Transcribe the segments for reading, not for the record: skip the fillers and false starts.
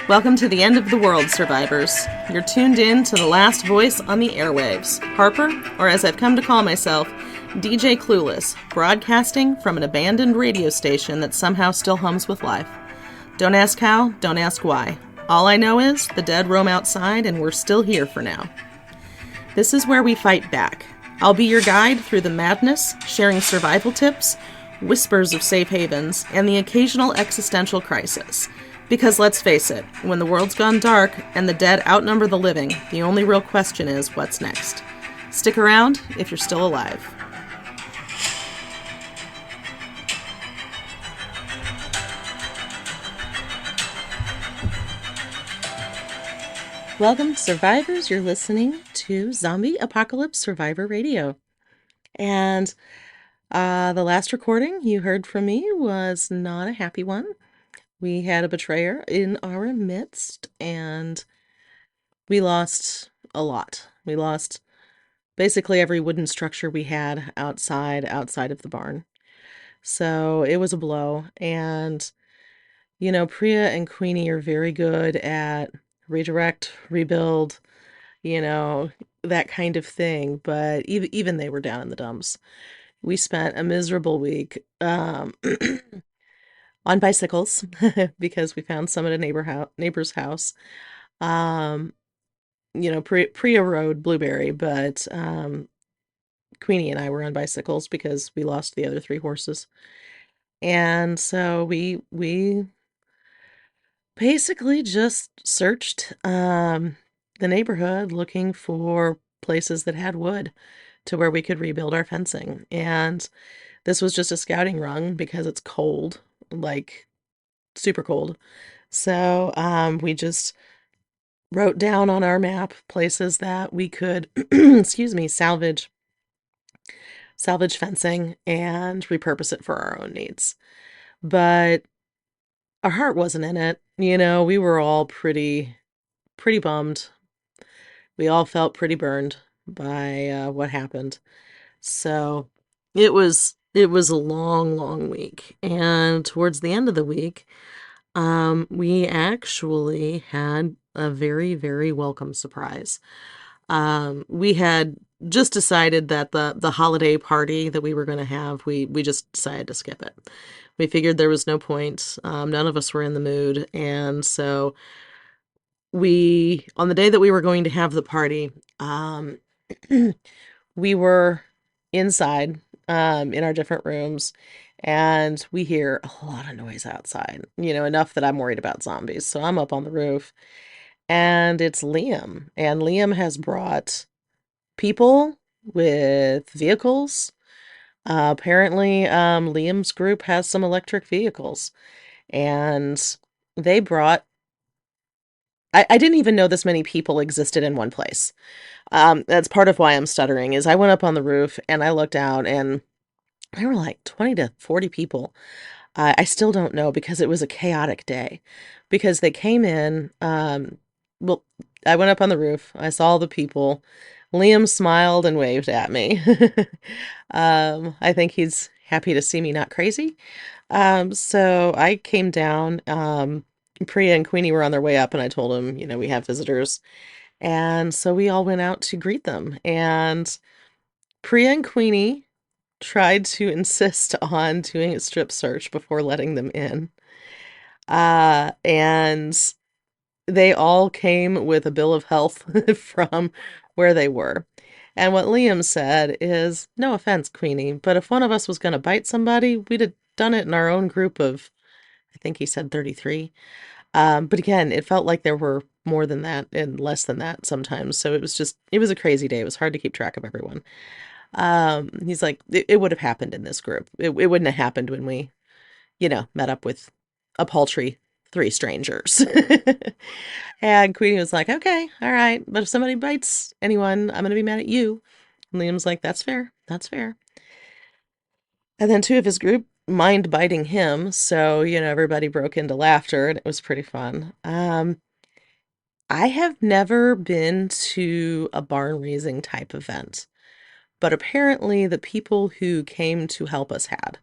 Welcome to the end of the world, survivors. You're tuned in to the last voice on the airwaves, Harper, or as I've come to call myself, DJ Clueless, broadcasting from an abandoned radio station that somehow still hums with life. Don't ask how, don't ask why. All I know is the dead roam outside and we're still here for now. This is where we fight back. I'll be your guide through the madness, sharing survival tips, whispers of safe havens, and the occasional existential crisis. Because let's face it, when the world's gone dark and the dead outnumber the living, the only real question is what's next. Stick around if you're still alive. Welcome, survivors. You're listening to Zombie Apocalypse Survivor Radio. And the last recording you heard from me was not a happy one. We had a betrayer in our midst, and we lost a lot. We lost basically every wooden structure we had outside of the barn. So it was a blow. And, you know, Priya and Queenie are very good at redirect, rebuild, you know, that kind of thing. But even they were down in the dumps. We spent a miserable week on bicycles because we found some at a neighbor's house. You know, Priya rode Blueberry, but Queenie and I were on bicycles because we lost the other 3 horses. And so we basically just searched the neighborhood looking for places that had wood to where we could rebuild our fencing. And this was just a scouting run because it's cold, like super cold. So we just wrote down on our map places that we could, excuse me, salvage fencing and repurpose it for our own needs. But our heart wasn't in it. You know, we were all pretty bummed. We all felt pretty burned by what happened. So it was a long week. And towards the end of the week, we actually had a very welcome surprise. We had just decided that the holiday party that we were going to have, we just decided to skip it. We figured there was no point. None of us were in the mood. And so on the day that we were going to have the party, we were inside, in our different rooms, and we hear a lot of noise outside, you know, enough that I'm worried about zombies. So I'm up on the roof, and it's Liam. And Liam has brought people with vehicles. Apparently, Liam's group has some electric vehicles, and they brought. I didn't even know this many people existed in one place. That's part of why I'm stuttering, is I went up on the roof and I looked out and there were like 20 to 40 people. I still don't know because it was a chaotic day. Because they came in, well, I went up on the roof, I saw all the people. Liam smiled and waved at me. I think he's happy to see me not crazy. So I came down, Priya and Queenie were on their way up, and I told them, you know, we have visitors. And so we all went out to greet them. And Priya and Queenie tried to insist on doing a strip search before letting them in. And they all came with a bill of health from where they were. And what Liam said is, no offense, Queenie, but if one of us was going to bite somebody, we'd have done it in our own group of, I think he said 33. But again, it felt like there were more than that and less than that sometimes. So it was a crazy day. It was hard to keep track of everyone. He's like, it would have happened in this group. It wouldn't have happened when we, you know, met up with a paltry 3 strangers. And Queenie was like, okay, all right. But if somebody bites anyone, I'm going to be mad at you. And Liam's like, that's fair. That's fair. And then 2 of his group mind biting him. So, you know, everybody broke into laughter and it was pretty fun. I have never been to a barn raising type event, but apparently the people who came to help us had.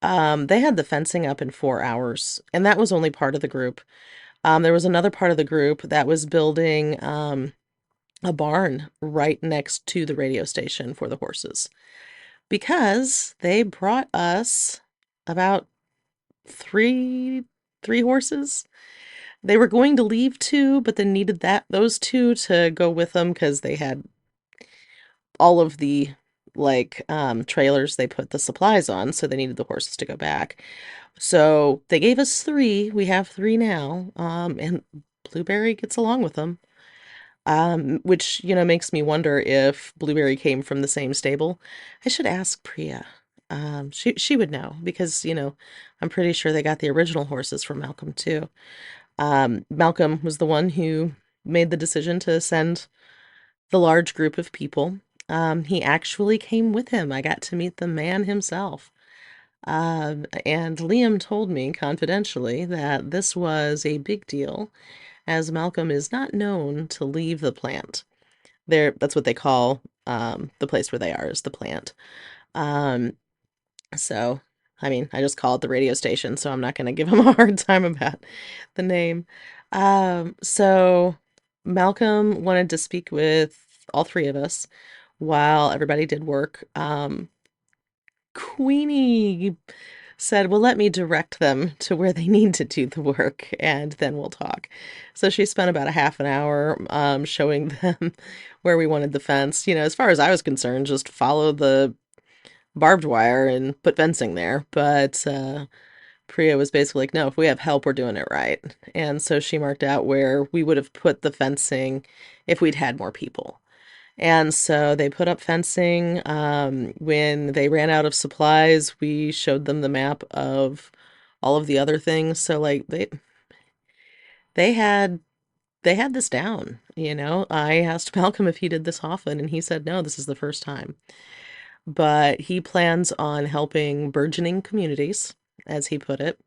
They had the fencing up in 4 hours, and that was only part of the group. There was another part of the group that was building a barn right next to the radio station for the horses because they brought us about three three horses. They were going to leave two, but then needed those two to go with them because they had all of the trailers they put the supplies on, so they needed the horses to go back. So they gave us three. We have three now. And Blueberry gets along with them. Which, makes me wonder if Blueberry came from the same stable. I should ask Priya. She would know because, I'm pretty sure they got the original horses from Malcolm too. Malcolm was the one who made the decision to send the large group of people. He actually came with him. I got to meet the man himself. And Liam told me confidentially that this was a big deal, as Malcolm is not known to leave the plant. That's what they call the place where they are is the plant. Um, so, I mean, I just call it the radio station, so I'm not going to give him a hard time about the name. So Malcolm wanted to speak with all three of us while everybody did work. Queenie said, well, let me direct them to where they need to do the work and then we'll talk. So she spent about a half an hour showing them where we wanted the fence. As far as I was concerned, just follow the barbed wire and put fencing there. But Priya was basically like, no, if we have help, we're doing it right. And so she marked out where we would have put the fencing if we'd had more people. And so they put up fencing. When they ran out of supplies, we showed them the map of all of the other things. So like they had they had this down. I asked Malcolm if he did this often, and he said no, this is the first time. But he plans on helping burgeoning communities, as he put it,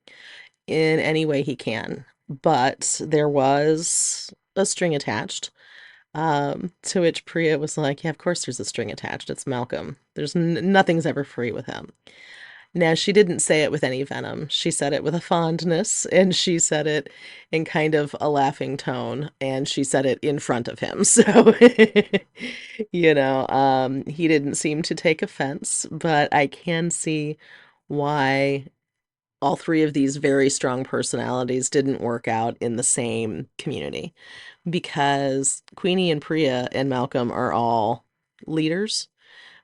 in any way he can. But there was a string attached. To which Priya was like, yeah, of course there's a string attached. It's Malcolm. There's nothing's ever free with him. Now, she didn't say it with any venom. She said it with a fondness, and she said it in kind of a laughing tone, and she said it in front of him. So, he didn't seem to take offense, but I can see why all three of these very strong personalities didn't work out in the same community because Queenie and Priya and Malcolm are all leaders,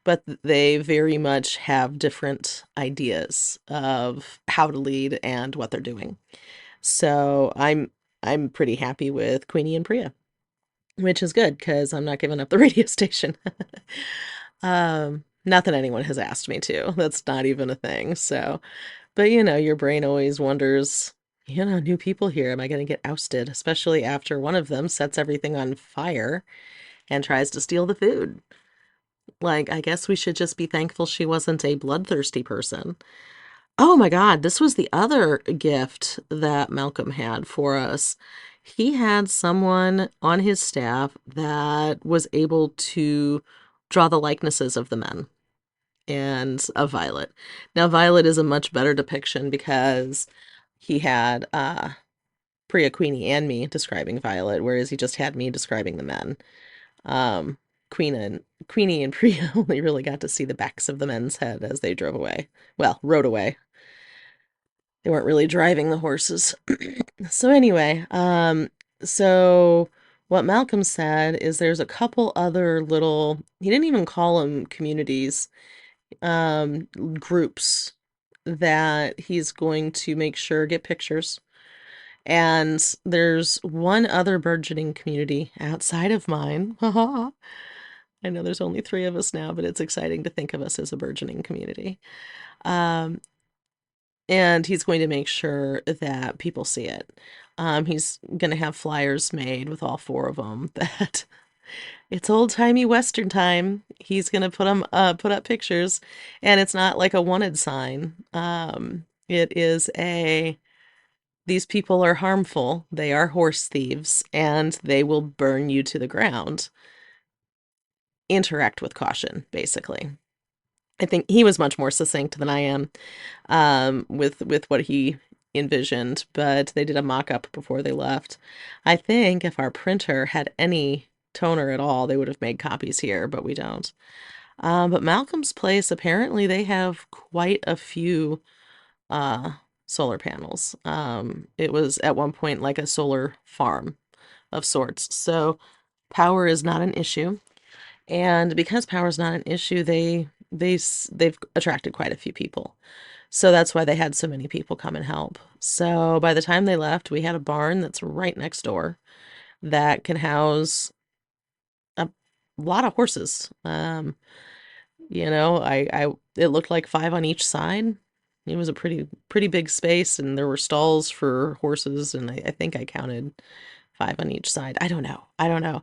but they very much have different ideas of how to lead and what they're doing. So I'm pretty happy with Queenie and Priya, which is good because I'm not giving up the radio station. Not that anyone has asked me to. That's not even a thing. So, but your brain always wonders, new people here. Am I going to get ousted? Especially after one of them sets everything on fire and tries to steal the food. Like, I guess we should just be thankful she wasn't a bloodthirsty person. Oh my God, this was the other gift that Malcolm had for us. He had someone on his staff that was able to draw the likenesses of the men and of Violet. Now, Violet is a much better depiction because he had Priya, Queenie, and me describing Violet, whereas he just had me describing the men. Um, Queenie and Priya only really got to see the backs of the men's head as they drove away. Well, rode away. They weren't really driving the horses. So anyway, so what Malcolm said is there's a couple other little, he didn't even call them communities, groups that he's going to make sure get pictures. And there's one other burgeoning community outside of mine. Haha. I know there's only three of us now, but it's exciting to think of us as a burgeoning community. Um, and he's going to make sure that people see it. He's going to have flyers made with all four of them that it's old-timey Western time. He's going to put up pictures, and it's not like a wanted sign. It is these people are harmful. They are horse thieves, and they will burn you to the ground. Interact with caution, basically. I think he was much more succinct than I am with what he envisioned, but they did a mock-up before they left. I think if our printer had any toner at all, they would have made copies here, but we don't. But Malcolm's place, apparently they have quite a few uh, solar panels. It was at one point like a solar farm of sorts. So power is not an issue. And because power is not an issue, they've attracted quite a few people. So that's why they had so many people come and help. So by the time they left, we had a barn that's right next door that can house a lot of horses. It looked like five on each side. It was a pretty big space, and there were stalls for horses, and I think I counted five on each side. I don't know. I don't know.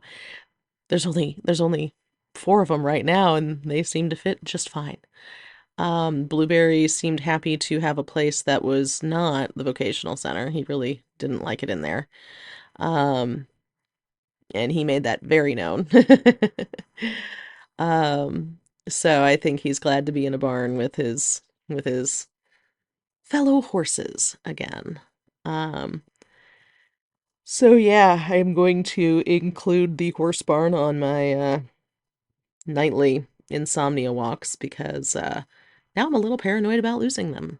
There's only four of them right now, and they seem to fit just fine. Blueberry seemed happy to have a place that was not the vocational center. He really didn't like it in there. Um, and he made that very known. Um, so I think he's glad to be in a barn with his fellow horses again. Um, so yeah, I'm going to include the horse barn on my nightly insomnia walks because now I'm a little paranoid about losing them.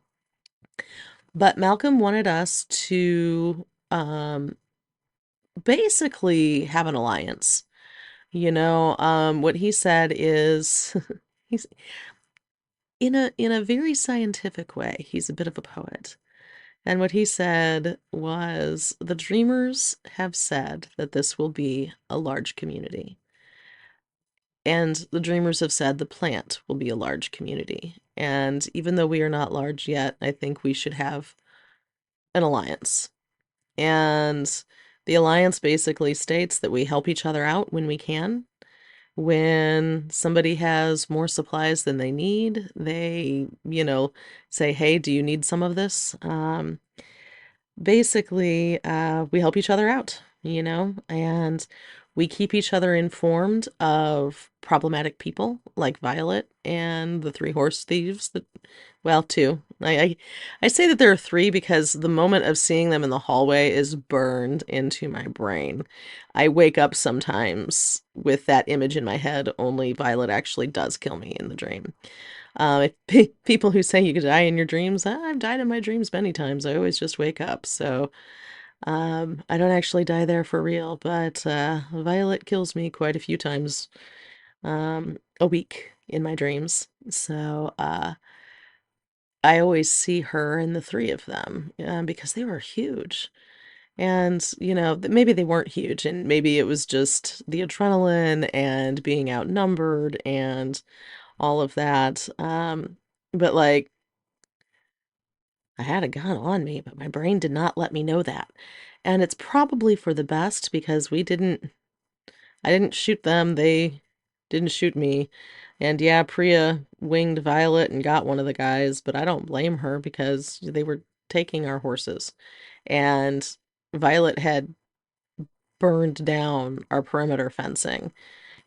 But Malcolm wanted us to basically have an alliance. What he said is he's in a very scientific way. He's a bit of a poet. And what he said was the dreamers have said that this will be a large community. And the dreamers have said the plant will be a large community. And even though we are not large yet, I think we should have an alliance. And the alliance basically states that we help each other out when we can. When somebody has more supplies than they need, they, say, hey, do you need some of this? Basically, we help each other out, and we keep each other informed of problematic people like Violet and the three horse thieves that, well, two. I say that there are three because the moment of seeing them in the hallway is burned into my brain. I wake up sometimes with that image in my head, only Violet actually does kill me in the dream. People who say you could die in your dreams, I've died in my dreams many times. I always just wake up. So, I don't actually die there for real, but Violet kills me quite a few times a week in my dreams. So, I always see her and the three of them because they were huge. And, maybe they weren't huge, and maybe it was just the adrenaline and being outnumbered and all of that. But like, I had a gun on me, but my brain did not let me know that. And it's probably for the best because I didn't shoot them, they didn't shoot me. And yeah, Priya winged Violet and got one of the guys, but I don't blame her because they were taking our horses. And Violet had burned down our perimeter fencing.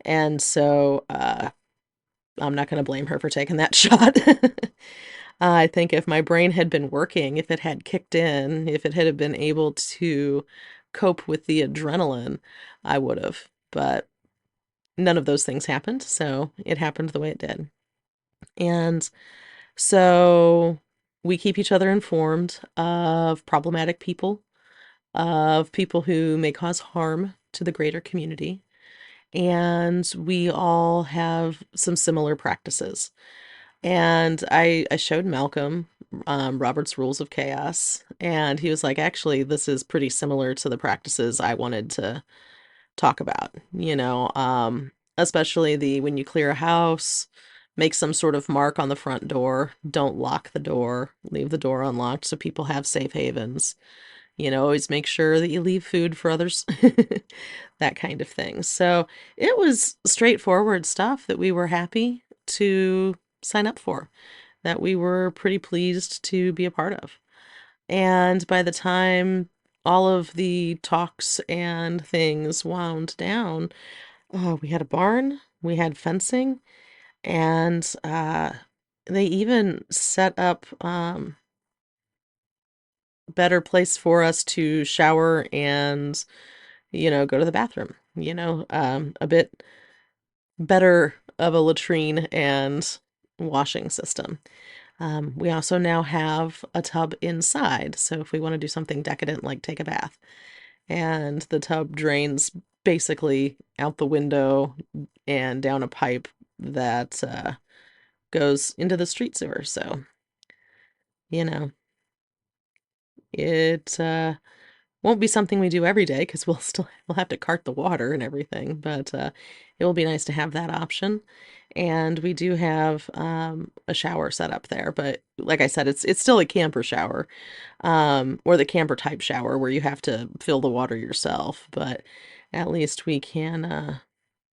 And so, I'm not going to blame her for taking that shot. I think if my brain had been working, if it had kicked in, if it had been able to cope with the adrenaline, I would have. But none of those things happened, so it happened the way it did. And so we keep each other informed of problematic people, of people who may cause harm to the greater community. And we all have some similar practices. And I showed Malcolm Robert's Rules of Chaos, and he was like, actually, this is pretty similar to the practices I wanted to talk about, especially the when you clear a house, make some sort of mark on the front door, don't lock the door, leave the door unlocked so people have safe havens. Always make sure that you leave food for others, that kind of thing. So it was straightforward stuff that we were happy to sign up for, that we were pretty pleased to be a part of. And by the time all of the talks and things wound down, we had a barn, we had fencing, and they even set up better place for us to shower and, go to the bathroom, a bit better of a latrine and washing system. We also now have a tub inside, so if we want to do something decadent like take a bath, and the tub drains basically out the window and down a pipe that goes into the street sewer. So, you know, it won't be something we do every day because we'll have to cart the water and everything, but it will be nice to have that option. And we do have a shower set up there, but like I said, it's still a camper shower, or the camper type shower where you have to fill the water yourself. But at least we can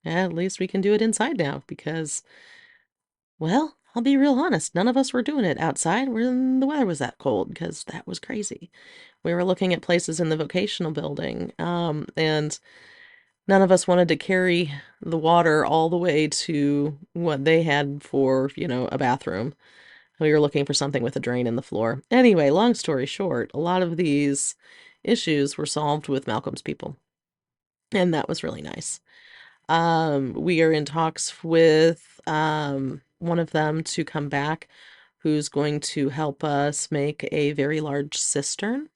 do it inside now because, well, I'll be real honest, none of us were doing it outside when the weather was that cold because that was crazy. We were looking at places in the vocational building, and none of us wanted to carry the water all the way to what they had for, a bathroom. We were looking for something with a drain in the floor. Anyway, long story short, a lot of these issues were solved with Malcolm's people, and that was really nice. We are in talks with one of them to come back who's going to help us make a very large cistern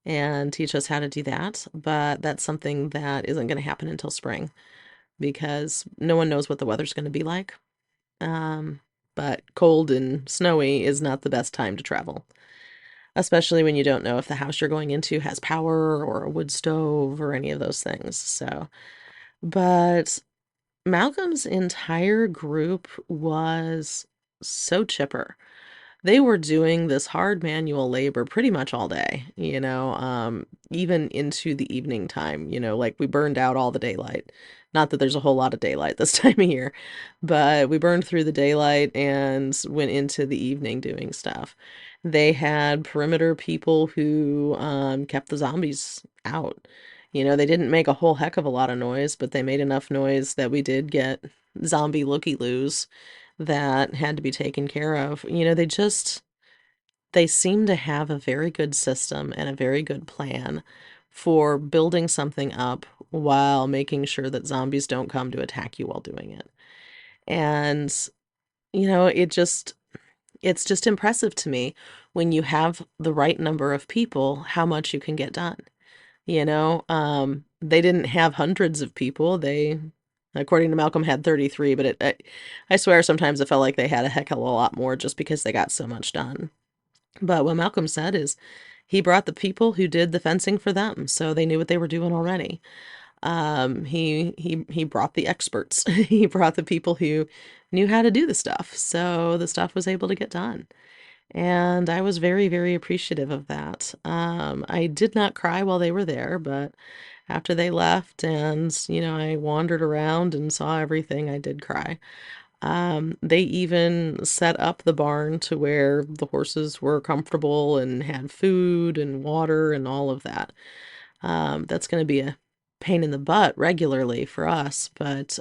and teach us how to do that. But that's something that isn't going to happen until spring because no one knows what the weather's going to be like. Um, but cold and snowy is not the best time to travel, especially when you don't know if the house you're going into has power or a wood stove or any of those things. So, but Malcolm's entire group was so chipper. They were doing this hard manual labor pretty much all day, even into the evening time, like we burned out all the daylight. Not that there's a whole lot of daylight this time of year, but we burned through the daylight and went into the evening doing stuff. They had perimeter people who kept the zombies out. They didn't make a whole heck of a lot of noise, but they made enough noise that we did get zombie looky-loos that had to be taken care of. They seem to have a very good system and a very good plan for building something up while making sure that zombies don't come to attack you while doing it. And, it's just impressive to me when you have the right number of people, how much you can get done. They didn't have hundreds of people. They, according to Malcolm, had 33, but I swear sometimes it felt like they had a heck of a lot more just because they got so much done. But what Malcolm said is he brought the people who did the fencing for them, so they knew what they were doing already. He brought the experts. He brought the people who knew how to do the stuff, so the stuff was able to get done. And I was very, very appreciative of that. I did not cry while they were there, but after they left and, I wandered around and saw everything, I did cry. They even set up the barn to where the horses were comfortable and had food and water and all of that. That's going to be a pain in the butt regularly for us, but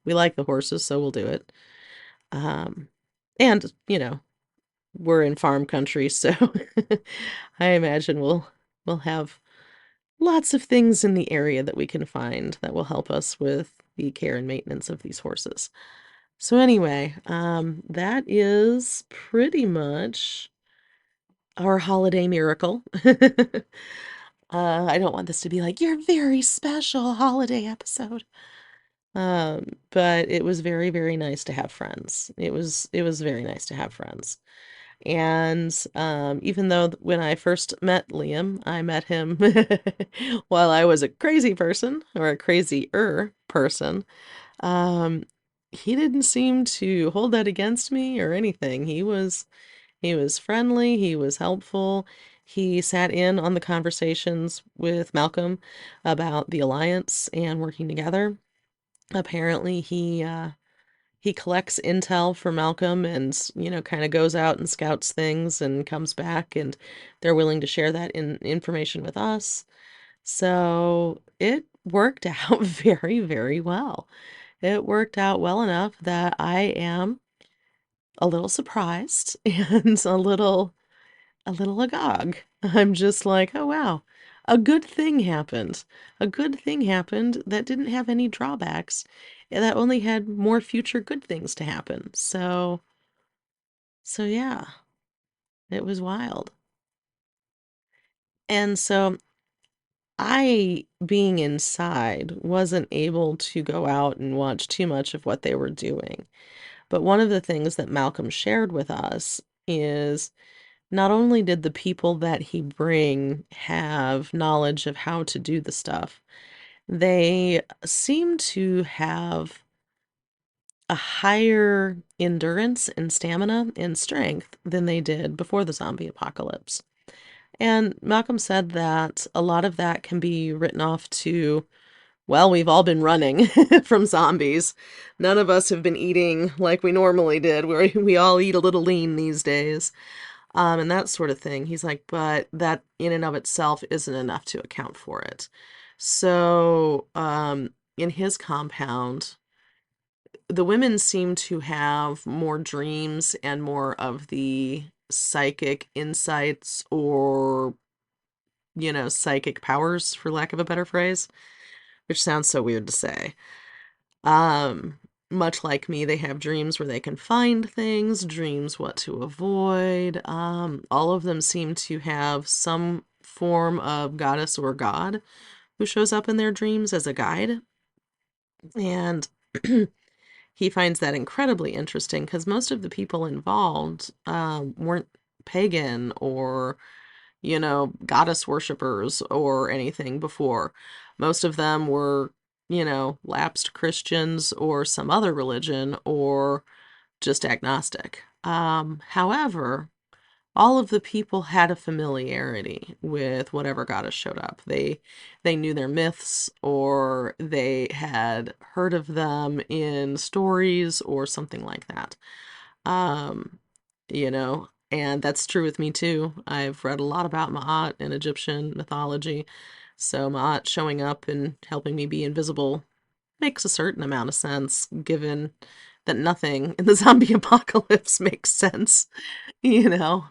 we like the horses, so we'll do it. Um, and, we're in farm country, so I imagine we'll have lots of things in the area that we can find that will help us with the care and maintenance of these horses. So anyway, that is pretty much our holiday miracle. I don't want this to be like your very special holiday episode. But it was very, very nice to have friends. It was very nice to have friends. And even though when I first met Liam, I met him while I was a crazy person or a crazier person, um, he didn't seem to hold that against me or anything. He was friendly, he was helpful. He sat in on the conversations with Malcolm about the alliance and working together. Apparently, he collects intel for Malcolm and, kind of goes out and scouts things and comes back, and they're willing to share that information with us. So it worked out very, very well. It worked out well enough that I am a little surprised and a little agog I'm just like, oh wow, a good thing happened. A good thing happened that didn't have any drawbacks, and that only had more future good things to happen. So yeah, it was wild. And so I, being inside, wasn't able to go out and watch too much of what they were doing. But one of the things that Malcolm shared with us is not only did the people that he bring have knowledge of how to do the stuff, they seem to have a higher endurance and stamina and strength than they did before the zombie apocalypse. And Malcolm said that a lot of that can be written off to, well, we've all been running from zombies. None of us have been eating like we normally did, where we all eat a little lean these days, and that sort of thing. He's like, but that in and of itself isn't enough to account for it. So, in his compound, the women seem to have more dreams and more of the psychic insights or, psychic powers, for lack of a better phrase, which sounds so weird to say. Um, Much like me, they have dreams where they can find things, dreams what to avoid. All of them seem to have some form of goddess or god who shows up in their dreams as a guide. And he finds that incredibly interesting because most of the people involved weren't pagan or, goddess worshippers or anything before. Most of them were, lapsed Christians or some other religion or just agnostic. However, all of the people had a familiarity with whatever goddess showed up. They knew their myths or they had heard of them in stories or something like that. Um, and that's true with me too. I've read a lot about Ma'at and Egyptian mythology. So Ma'at showing up and helping me be invisible makes a certain amount of sense, given that nothing in the zombie apocalypse makes sense, you know?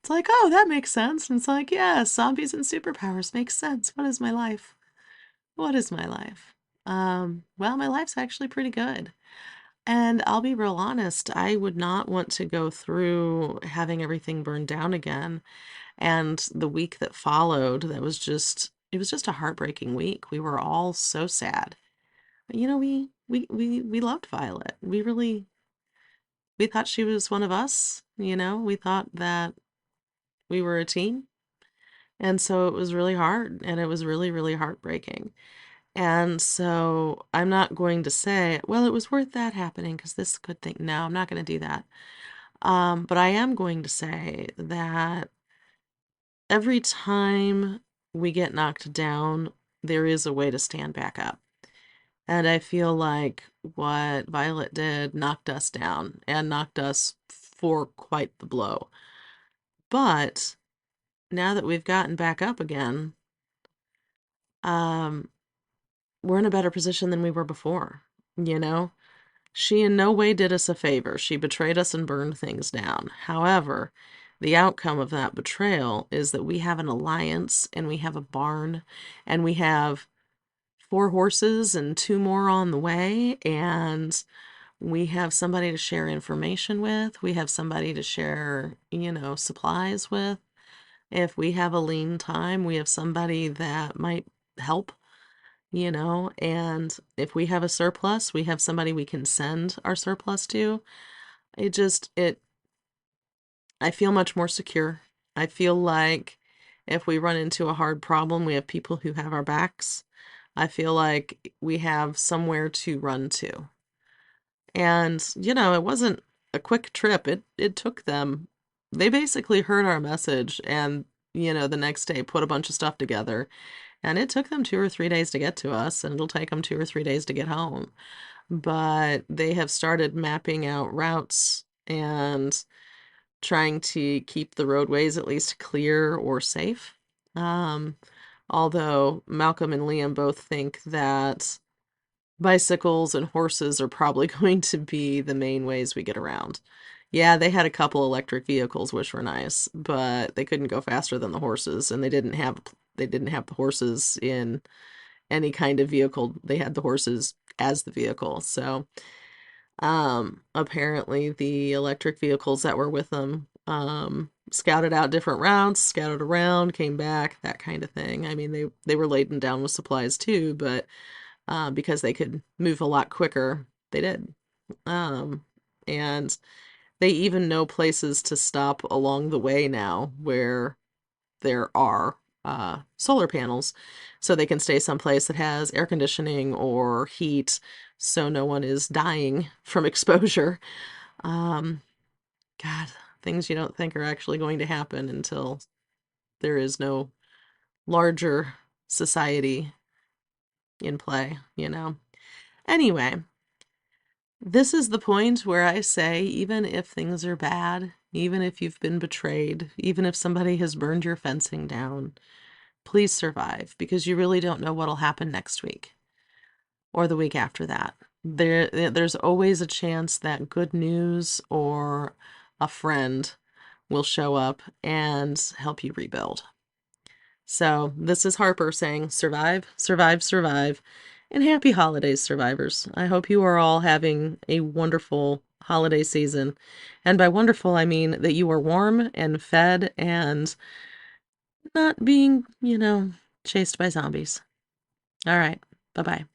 It's like, oh, that makes sense. And it's like, yeah, zombies and superpowers makes sense. What is my life? What is my life? Well, my life's actually pretty good. And I'll be real honest, I would not want to go through having everything burned down again. And the week that followed, it was just a heartbreaking week. We were all so sad. But, we loved Violet. We thought she was one of us, we thought that we were a team. And so it was really hard and it was really, really heartbreaking. And so I'm not going to say, well, it was worth that happening because this good thing. No, I'm not going to do that. But I am going to say that every time we get knocked down, there is a way to stand back up. And I feel like what Violet did knocked us down and knocked us for quite the blow. But now that we've gotten back up again, um, we're in a better position than we were before, you know? She in no way did us a favor. She betrayed us and burned things down. However, the outcome of that betrayal is that we have an alliance and we have a barn and we have 4 horses and 2 more on the way, and we have somebody to share information with. We have somebody to share, supplies with. If we have a lean time, we have somebody that might help, and if we have a surplus, we have somebody we can send our surplus to. It I feel much more secure. I feel like if we run into a hard problem, we have people who have our backs. I feel like we have somewhere to run to. And, it wasn't a quick trip. It took them. They basically heard our message and, the next day put a bunch of stuff together. And it took them 2 or 3 days to get to us, and it'll take them 2 or 3 days to get home. But they have started mapping out routes and trying to keep the roadways at least clear or safe. Um, Although Malcolm and Liam both think that bicycles and horses are probably going to be the main ways we get around. Yeah, they had a couple electric vehicles, which were nice, but they couldn't go faster than the horses, and they didn't have the horses in any kind of vehicle. They had the horses as the vehicle. So, apparently the electric vehicles that were with them, scouted out different routes, scouted around, came back, that kind of thing. I mean, they were laden down with supplies too, but because they could move a lot quicker, they did. And they even know places to stop along the way now where there are solar panels, so they can stay someplace that has air conditioning or heat, so no one is dying from exposure. Um, God, things you don't think are actually going to happen until there is no larger society in play, you know? Anyway, this is the point where I say, even if things are bad, even if you've been betrayed, even if somebody has burned your fencing down, please survive, because you really don't know what'll happen next week or the week after that. There's always a chance that good news or a friend will show up and help you rebuild. So this is Harper saying, survive, survive, survive, and happy holidays, survivors. I hope you are all having a wonderful holiday season. And by wonderful, I mean that you are warm and fed and not being, chased by zombies. All right. Bye-bye.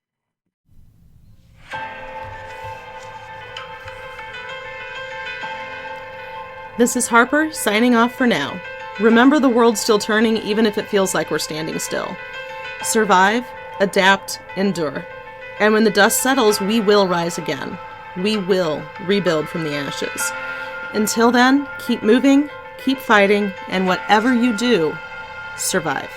This is Harper signing off for now. Remember, the world's still turning even if it feels like we're standing still. Survive, adapt, endure. And when the dust settles, we will rise again. We will rebuild from the ashes. Until then, keep moving, keep fighting, and whatever you do, survive.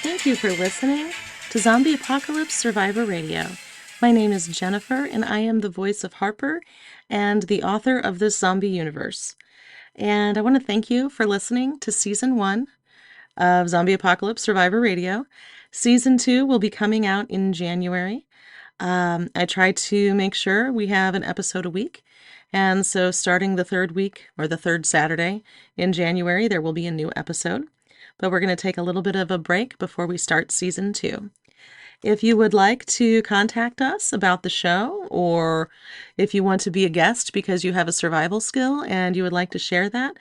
Thank you for listening to Zombie Apocalypse Survivor Radio. My name is Jennifer, and I am the voice of Harper and the author of this zombie universe. And I want to thank you for listening to Season 1 of Zombie Apocalypse Survivor Radio. Season 2 will be coming out in January. I try to make sure we have an episode a week. And so starting the third week, or the third Saturday in January, there will be a new episode. But we're going to take a little bit of a break before we start Season 2. If you would like to contact us about the show, or if you want to be a guest because you have a survival skill and you would like to share that,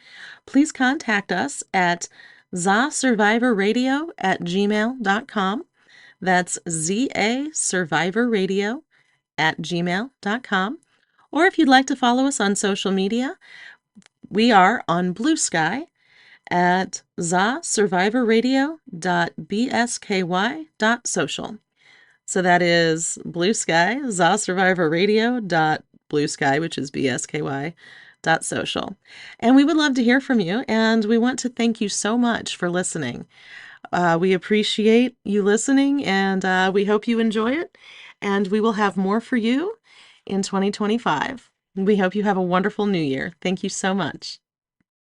please contact us at zasurvivorradio@gmail.com. That's zasurvivorradio@gmail.com. Or if you'd like to follow us on social media, we are on Blue Sky at zasurvivorradio.bsky.social. So that is Blue Sky, zasurvivorradio.bluesky, which is bsky.social. And we would love to hear from you, and we want to thank you so much for listening. We appreciate you listening, and we hope you enjoy it, and we will have more for you in 2025. We hope you have a wonderful new year. Thank you so much.